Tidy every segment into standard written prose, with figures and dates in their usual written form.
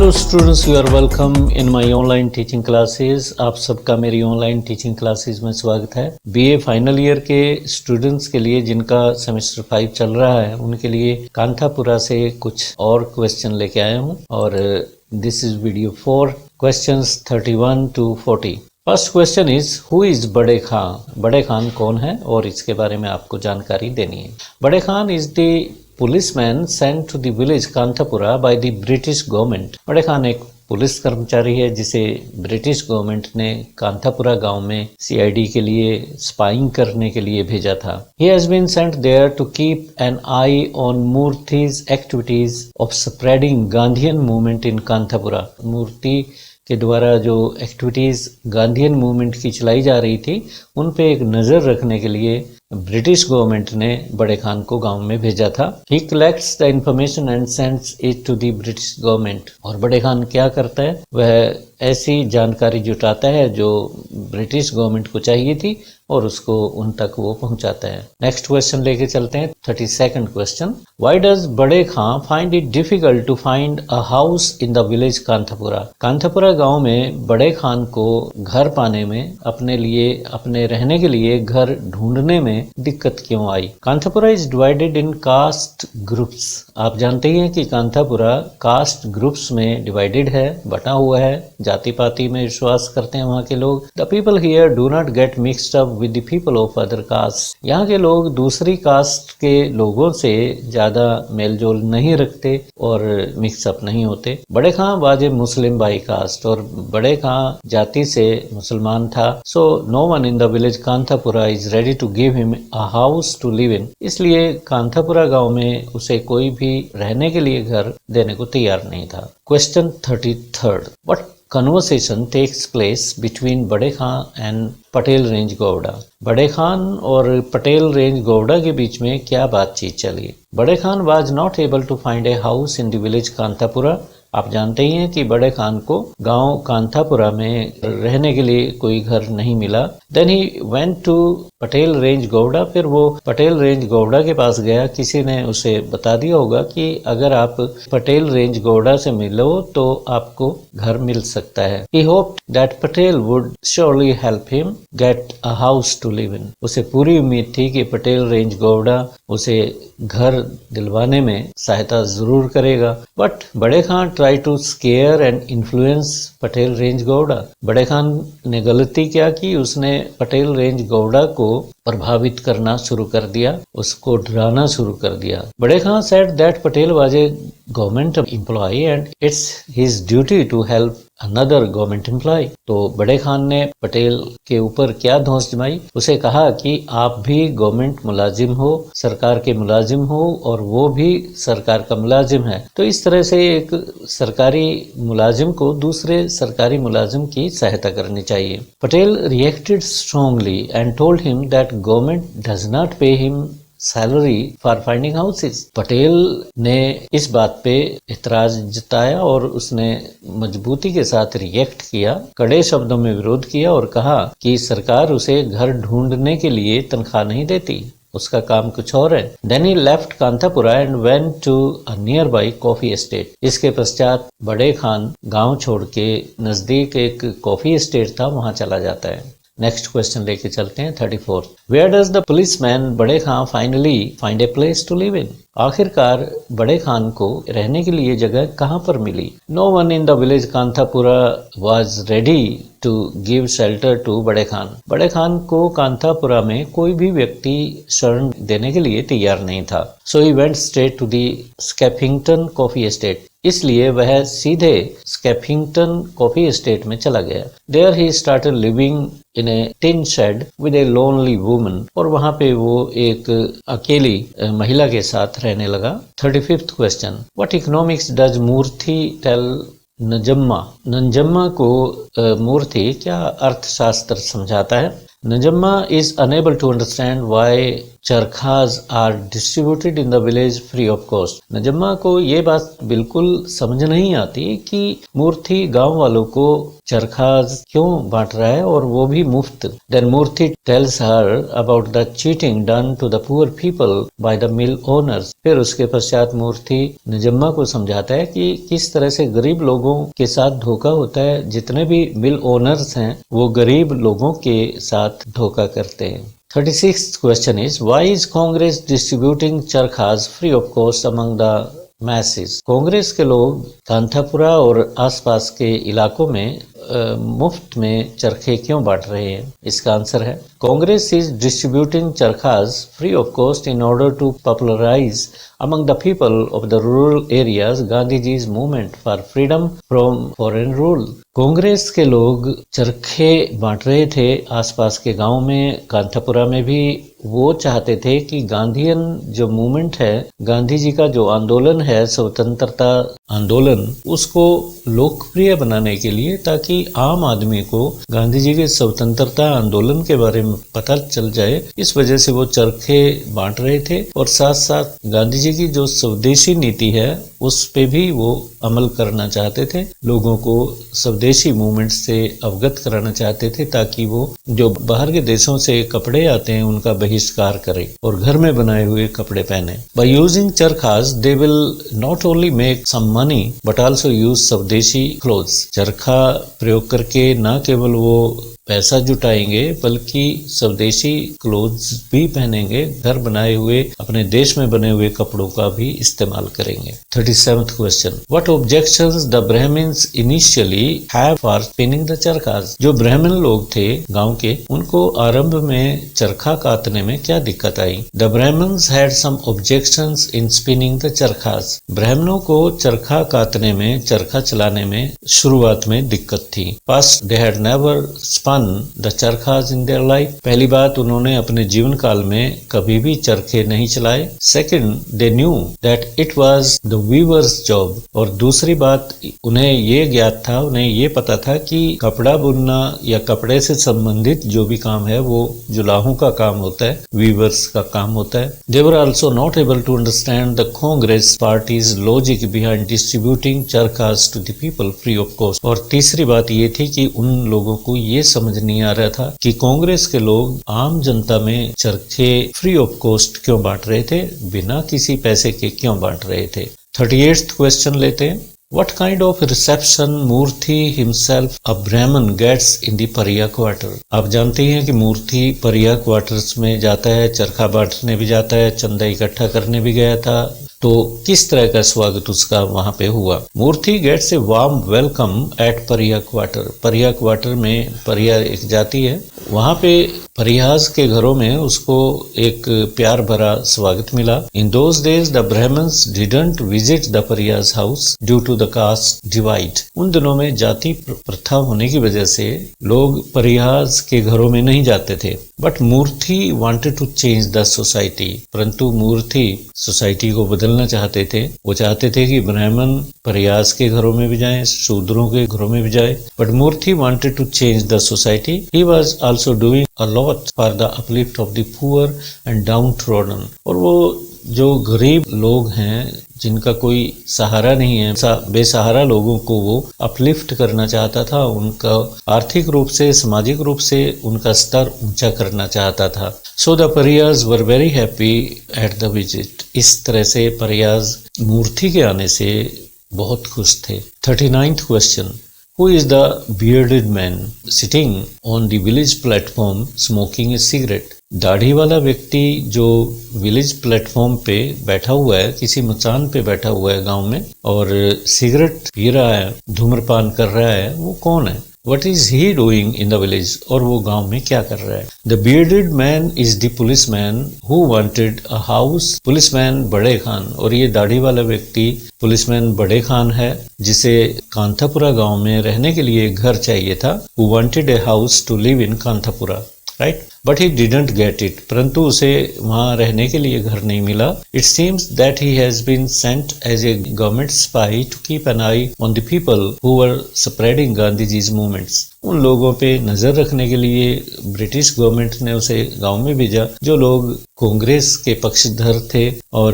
Hello students, you are welcome in my online teaching classes. आप सबका मेरी online teaching classes में स्वागत है। बीए फाइनल ईयर के स्टूडेंट्स के लिए जिनका सेमेस्टर 5 चल रहा है, उनके लिए कांथापुरा से कुछ और क्वेश्चन लेके आया हूँ और this is video for questions 31 to 40। First question is who is बड़े खान। बड़े खान कौन है और इसके बारे में आपको जानकारी देनी है। Bade Khan is the policeman sent to the village Kanthapura by the British government. Bade Khan एक पुलिस कर्मचारी है जिसे ब्रिटिश गवर्नमेंट ने कांथापुरा गांव में सीआईडी के लिए स्पाइंग करने के लिए भेजा था। He has been sent there to keep an eye on Murthy's activities of spreading Gandhian movement in Kanthapura. मूर्ति के द्वारा जो एक्टिविटीज़ गांधीयन मूवमेंट की चलाई जा रही थी, उन पे एक नज़र रखने के लिए ब्रिटिश गवर्नमेंट ने बड़े खान को गांव में भेजा था। He collects the information and sends it to the British government. और बड़े खान क्या करता है, वह ऐसी जानकारी जुटाता है जो ब्रिटिश गवर्नमेंट को चाहिए थी और उसको उन तक वो पहुंचाता है। नेक्स्ट क्वेश्चन लेके चलते हैं। 32nd question, why does Bade Khan find it difficult to find a house in the village Kanthapura. Kanthapura गांव में बड़े खान को घर पाने में, अपने लिए, अपने रहने के लिए घर ढूंढने में दिक्कत क्यों आई। Kanthapura is divided in caste groups. आप जानते ही हैं कि कांथापुरा कास्ट ग्रुप्स में डिवाइडेड है, बटा हुआ है। जाति पाति में विश्वास करते हैं वहाँ के लोग। The people here do not get mixed up with the people of other caste. यहाँ के लोग दूसरी कास्ट के लोगों से ज्यादा मेलजोल नहीं रखते और मिक्सअप नहीं होते। Bade Khan was a Muslim by caste, और बड़े खां जाति से मुसलमान था। So no one in the village Kanthapura is ready to give him a house to live in. इसलिए कांथापुरा गांव में उसे कोई भी रहने के लिए घर देने को तैयार नहीं था। Question 33rd, what conversation takes place between Bade Khan and Patel Range Gowda. Bade Khan और पटेल रेंज गौड़ा के बीच में क्या बातचीत चली। Bade Khan was not able to find a house in the village Kanthapura. आप जानते ही हैं कि बड़े खान को गांव कांथापुरा में रहने के लिए कोई घर नहीं मिला। Then he went to Patel Range Gowda. फिर वो पटेल रेंज गौड़ा के पास गया। किसी ने उसे बता दिया होगा कि अगर आप पटेल रेंज गौड़ा से मिलो तो आपको घर मिल सकता है। He hoped that Patel would surely help him get a house to live in. उसे पूरी उम्मीद थी कि पटेल रेंज गौड़ा उसे घर दिलवाने में सहायता जरूर करेगा। But Bade Khan try to scare and influence Patel Range Gowda. Bade Khan ने गलती क्या की, उसने पटेल रेंज गौड़ा को प्रभावित करना शुरू कर दिया, उसको डराना शुरू कर दिया। Bade Khan said that Patel was a government employee and it's his duty to help another government employee. तो बड़े खान ने पटेल के ऊपर क्या धौंस जमाई, उसे कहा कि आप भी गवर्नमेंट मुलाजिम हो, सरकार के मुलाजिम हो, और वो भी सरकार का मुलाजिम है। तो इस तरह से एक सरकारी मुलाजिम को दूसरे सरकारी मुलाजिम की सहायता करनी चाहिए। Patel reacted strongly and told him that government does not pay him salary for finding houses. Patel ने इस बात पे इतराज जताया और उसने मजबूती के साथ रिएक्ट किया, कड़े शब्दों में विरोध किया और कहा कि सरकार उसे घर ढूंढने के लिए तनख्वाह नहीं देती, उसका काम कुछ और है। Then he left Kanthapura and went to a nearby coffee estate. इसके पश्चात बड़े खान गांव छोड़ के नजदीक एक कॉफी एस्टेट था, वहां चला जाता है। नेक्स्ट क्वेश्चन लेके चलते हैं 34th। Where does the policeman बड़े Khan finally find a place to live in? आखिरकार बड़े खान को रहने के लिए जगह कहाँ पर मिली। No one in the village Kanthapura was ready to give shelter to बड़े खान। बड़े खान को कांथापुरा में कोई भी व्यक्ति शरण देने के लिए तैयार नहीं था। So he went straight to the Skeffington Coffee Estate। इसलिए वह सीधे स्कैफिंगटन कॉफी एस्टेट में चला गया। There he started living in a tin shed with a lonely woman। और वहाँ पे वो एक अकेली महिला के साथ रहने लगा। 35th question, What economics does Murthy tell Nanjamma. Nanjamma को मूर्ति क्या अर्थशास्त्र समझाता है। Najamma is unable to understand why charkhas are distributed in the village free of cost. Nanjamma को ये बात बिल्कुल समझ नहीं आती कि मूर्ति गांव वालों को चरखास क्यों बांट रहा है और वो भी मुफ्त। Then Murthy tells her about the cheating done to the poor people by the mill owners. फिर उसके पश्चात मूर्ति नजम्मा को समझाता है कि किस तरह से गरीब लोगों के साथ धोखा होता है। जितने भी मिल ओनर्स हैं वो गरीब लोगों के साथ धोखा करते हैं। 36th question is, why is Congress distributing charkhas free of cost among the masses? Congress के लोग कांथापुरा और आसपास के इलाकों में मुफ्त में चरखे क्यों बांट रहे हैं? इसका आंसर है, Congress is distributing charkhas free of cost in order to popularize among the people of the rural areas Gandhiji's movement for freedom from foreign rule। Congress के लोग चरखे बांट रहे थे आसपास के गांव में, कांथापुरा में भी। वो चाहते थे कि गांधीयन जो मूवमेंट है, गांधी जी का जो आंदोलन है, स्वतंत्रता आंदोलन, उसको लोकप्रिय बनाने के लिए, ताकि आम आदमी को गांधी जी के स्वतंत्रता आंदोलन के बारे में पता चल जाए। इस वजह से वो चरखे बांट रहे थे और साथ साथ गांधी जी की जो स्वदेशी नीति है उस पे भी वो अमल करना चाहते थे। लोगों को स्वदेशी मूवमेंट से अवगत कराना चाहते थे ताकि वो जो बाहर के देशों से कपड़े आते हैं उनका बहिष्कार करें और घर में बनाए हुए कपड़े पहने। By using charkhas they will not only make some money but also use swadeshi clothes. चरखा प्रयोग करके न केवल वो पैसा जुटाएंगे बल्कि स्वदेशी क्लोथ्स भी पहनेंगे, घर बनाए हुए अपने देश में बने हुए कपड़ों का भी इस्तेमाल करेंगे। 37th question, what objections the Brahmins initially have for spinning the charkhas. जो ब्राह्मण लोग थे गांव के, उनको आरंभ में चरखा काटने में क्या दिक्कत आई? The Brahmins had some objections in spinning the charkhas. ब्राह्मणों को चरखा काटने में, चरखा चलाने में शुरुआत में दिक्कत थी। First they had never spun the charkhas in their life. पहली बात, उन्होंने अपने जीवन काल में कभी भी चरखे नहीं चलाए। Second, they knew that it was the weavers job. और दूसरी बात, उन्हें ये ज्ञात था, उन्हें ये पता था कि कपड़ा बुनना या कपड़े से संबंधित जो भी काम है वो जुलाहों का काम होता है, वीवर्स का काम होता है। They were also not able to understand the Congress party's logic behind distributing charkhas to the people free of cost. और तीसरी बात ये थी कि उन लोगों को ये समझ नहीं आ रहा था कि कांग्रेस के लोग आम जनता में चरखे फ्री ऑफ कॉस्ट क्यों बांट रहे थे, बिना किसी पैसे के क्यों बांट रहे थे। 38th क्वेश्चन लेते हैं, What kind of reception Murthy himself a Brahmin gets in the Pariya quarter? आप जानते हैं कि मूर्ति परिया क्वार्टर्स में जाता है, चरखा बांटने भी जाता है, चंदा इकट्ठा करने भी गया था। तो किस तरह का स्वागत उसका वहां पे हुआ? Moorthy gets a warm welcome at pariah quarter. Pariah quarter में, परिया एक जाति है, वहां पे परिहास के घरों में उसको एक प्यार भरा स्वागत मिला। In those days the Brahmins didn't visit the pariahs house due to the caste divide. उन दिनों में जाति प्रथा होने की वजह से लोग परिहास के घरों में नहीं जाते थे। But Murthy wanted to change the society. परंतु मूर्ति सोसाइटी को बदलना चाहते थे। वो चाहते थे कि ब्राह्मण परिहास के घरों में भी जाएं, शूद्रों के घरों में भी जाए। But Murthy wanted to change the society. He was also doing a lot for the uplift of the poor and downtrodden. और वो जो गरीब लोग हैं, जिनका कोई सहारा नहीं है, बेसहारा लोगों को वो अपलिफ्ट करना चाहता था, उनका आर्थिक रूप से, सामाजिक रूप से उनका स्तर ऊंचा करना चाहता था। So the pariahs were very happy at the visit. इस तरह से परियाज मूर्ति के आने से बहुत खुश थे। 39th question, Who is the bearded man sitting on the village platform smoking a cigarette? दाढ़ी वाला व्यक्ति जो विलेज प्लेटफॉर्म पे बैठा हुआ है, किसी मचान पे बैठा हुआ है गांव में, और सिगरेट पी रहा है, धूम्रपान कर रहा है, वो कौन है? What is he doing in the village? और वो गांव में क्या कर रहा है? The bearded man is the policeman who wanted a house. Policeman बड़े खान, और ये दाढ़ी वाला व्यक्ति पुलिसमैन बड़े खान है, जिसे कांथापुरा गांव में रहने के लिए घर चाहिए था। Who wanted a house to live in Kanthapura, right? But he didn't get it, परंतु उसे वहां रहने के लिए घर नहीं मिला। It seems that he has been sent as a government spy to keep an eye on the people who were spreading Gandhiji's movements. उन लोगों पे नजर रखने के लिए ब्रिटिश गवर्नमेंट ने उसे गांव में भेजा जो लोग कांग्रेस के पक्षधर थे और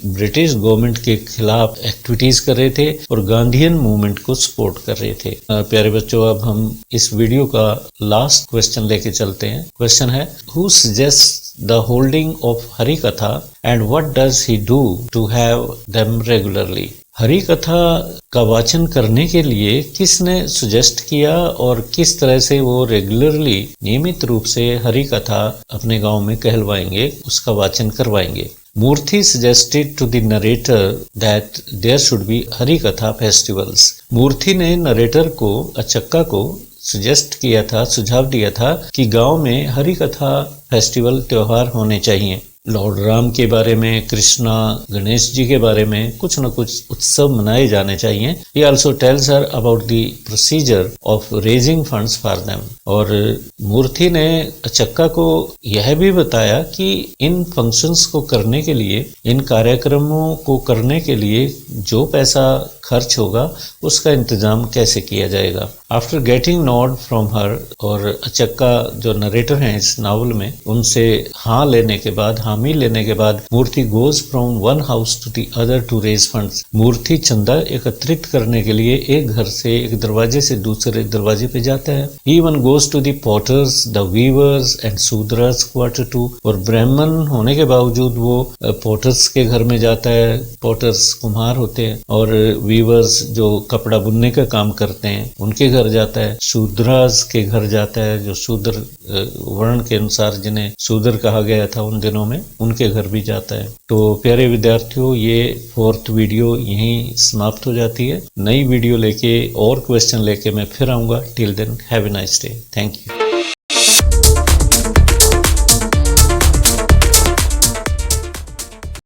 ब्रिटिश गवर्नमेंट के खिलाफ एक्टिविटीज कर रहे थे और गांधीयन मूवमेंट को सपोर्ट कर रहे थे। प्यारे बच्चों, अब हम इस वीडियो का लास्ट क्वेश्चन लेके चलते हैं। क्वेश्चन है, who suggest the holding of Hari Katha and what does he do to have them regularly. हरि कथा का वाचन करने के लिए किसने सुजेस्ट किया और किस तरह से वो रेगुलरली नियमित रूप से हरि कथा अपने गांव में कहलवाएंगे, उसका वाचन करवाएंगे। मूर्ति suggested to the narrator that there should be Hari कथा festivals। मूर्ति ने नरेटर को, अचक्का को सुजेस्ट किया था, सुझाव दिया था कि गांव में हरि कथा फेस्टिवल त्योहार होने चाहिए। लॉर्ड राम के बारे में, कृष्णा, गणेश जी के बारे में कुछ न कुछ उत्सव मनाए जाने चाहिए। He also tells her about the procedure of raising funds for them। और मूर्ति ने अचक्का को यह भी बताया कि इन फंक्शंस को करने के लिए, इन कार्यक्रमों को करने के लिए जो पैसा खर्च होगा उसका इंतजाम कैसे किया जाएगा। After getting nod from her, और अचक्का जो नरेटर हैं इस नावल में, उनसे हाँ लेने के बाद, हामी लेने के बाद, Moorthy goes from one house to the other to raise funds. Moorthy चंदा एकत्रित करने के लिए एक घर से, एक दरवाजे से दूसरे दरवाजे पे जाता है। He even goes to the potters, the weavers and Shudras quarter too. और ब्राह्मण होने के बावजूद वो पॉटर्स के घर में जाता है। पॉटर्स कुम्हार होते हैं, और वीवर्स जो कपड़ा बुनने का काम करते हैं उनके घर जाता है। शूद्रास के घर जाता है, जो शूद्र वर्ण के अनुसार जिन्हें शूद्र कहा गया था उन दिनों में, उनके घर भी जाता है। तो प्यारे विद्यार्थियों, ये 4th वीडियो यहीं समाप्त हो जाती है। नई वीडियो लेके और क्वेश्चन लेके मैं फिर आऊंगा। Till then have a nice day. Thank you.